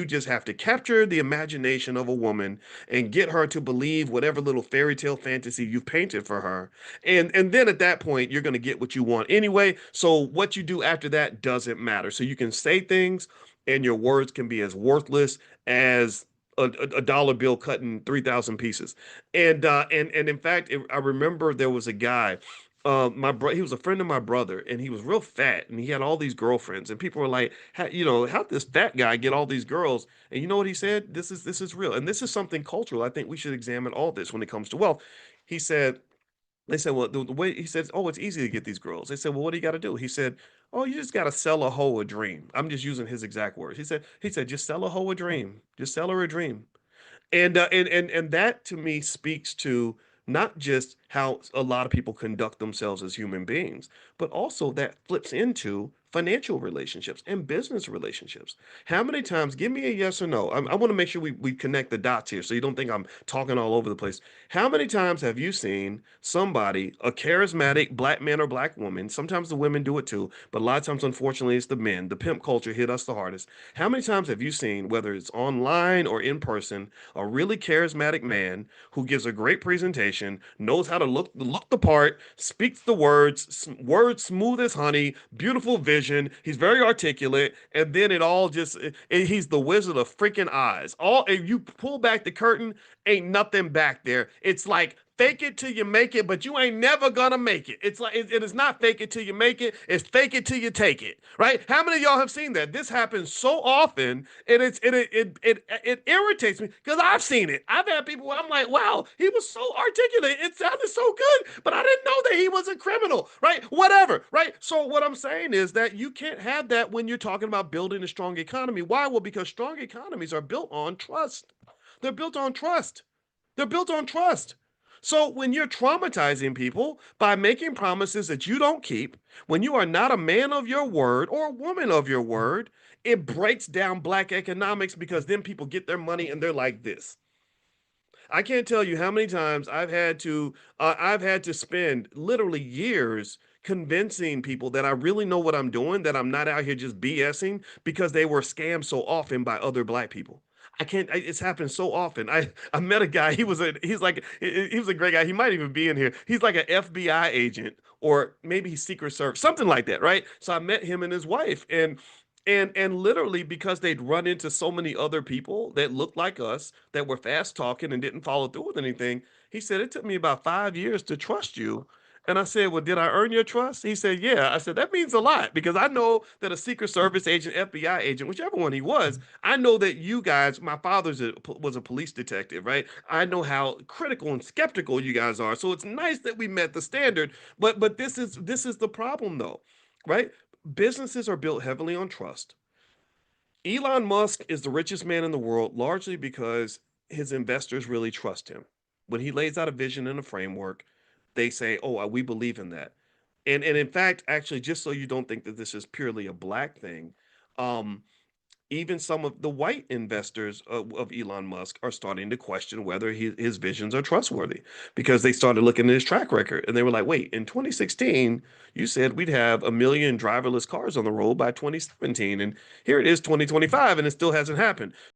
just have to capture the imagination of a woman and get her to believe whatever little fairy tale fantasy you've painted for her. And then at that point, you're going to get what you want anyway. So what you do after that doesn't matter. So you can say things and your words can be as worthless as a dollar bill cut in 3,000 pieces. And in fact, I remember there was a guy, he was a friend of my brother, and he was real fat, and he had all these girlfriends, and people were like, how'd this fat guy get all these girls? And you know what he said? This is real, and this is something cultural. I think we should examine all this when it comes to wealth. He said, they said, well, the way he says, oh, it's easy to get these girls. They said, well, what do you got to do? He said, oh, you just got to sell a hoe a dream. I'm just using his exact words. He said, just sell a hoe a dream. Just sell her a dream. And that to me speaks to not just how a lot of people conduct themselves as human beings, but also that flips into financial relationships and business relationships. How many times, give me a yes or no. I want to make sure we connect the dots here so you don't think I'm talking all over the place. How many times have you seen somebody, a charismatic black man or black woman? Sometimes the women do it too, but a lot of times, unfortunately, it's the men. The pimp culture hit us the hardest. How many times have you seen, whether it's online or in person, a really charismatic man who gives a great presentation, knows how to look the part, speaks the words smooth as honey, beautiful vision. He's very articulate, and then it all just he's the Wizard of freaking Oz. All if you pull back the curtain, ain't nothing back there. It's like fake it till you make it, but you ain't never gonna make it. It's like it is not fake it till you make it. It's fake it till you take it. Right? How many of y'all have seen that? This happens so often, and it irritates me because I've seen it. I've had people where I'm like, wow, he was so articulate. It sounded so good, but I didn't know that he was a criminal. Right? Whatever. Right? So what I'm saying is that you can't have that when you're talking about building a strong economy. Why? Well, because strong economies are built on trust. They're built on trust. They're built on trust. So when you're traumatizing people by making promises that you don't keep, when you are not a man of your word or a woman of your word, it breaks down black economics because then people get their money and they're like this. I can't tell you how many times I've had to spend literally years convincing people that I really know what I'm doing, that I'm not out here just BSing because they were scammed so often by other black people. I can't. It's happened so often. I met a guy. He was a great guy. He might even be in here. He's like an FBI agent or maybe he's Secret Service, something like that, right? So I met him and his wife, and literally because they'd run into so many other people that looked like us that were fast talking and didn't follow through with anything. He said it took me about 5 years to trust you. And I said, well, did I earn your trust? He said, yeah. I said, that means a lot because I know that a Secret Service agent, FBI agent, whichever one he was, I know that you guys, my was a police detective, right? I know how critical and skeptical you guys are. So it's nice that we met the standard, but this is the problem though, right? Businesses are built heavily on trust. Elon Musk is the richest man in the world largely because his investors really trust him. When he lays out a vision and a framework, they say, "Oh, we believe in that." And in fact, actually, just so you don't think that this is purely a black thing, um, even some of the white investors of Elon Musk are starting to question whether his visions are trustworthy because they started looking at his track record and they were like, wait, in 2016, you said we'd have a million driverless cars on the road by 2017. And here it is, 2025, and it still hasn't happened.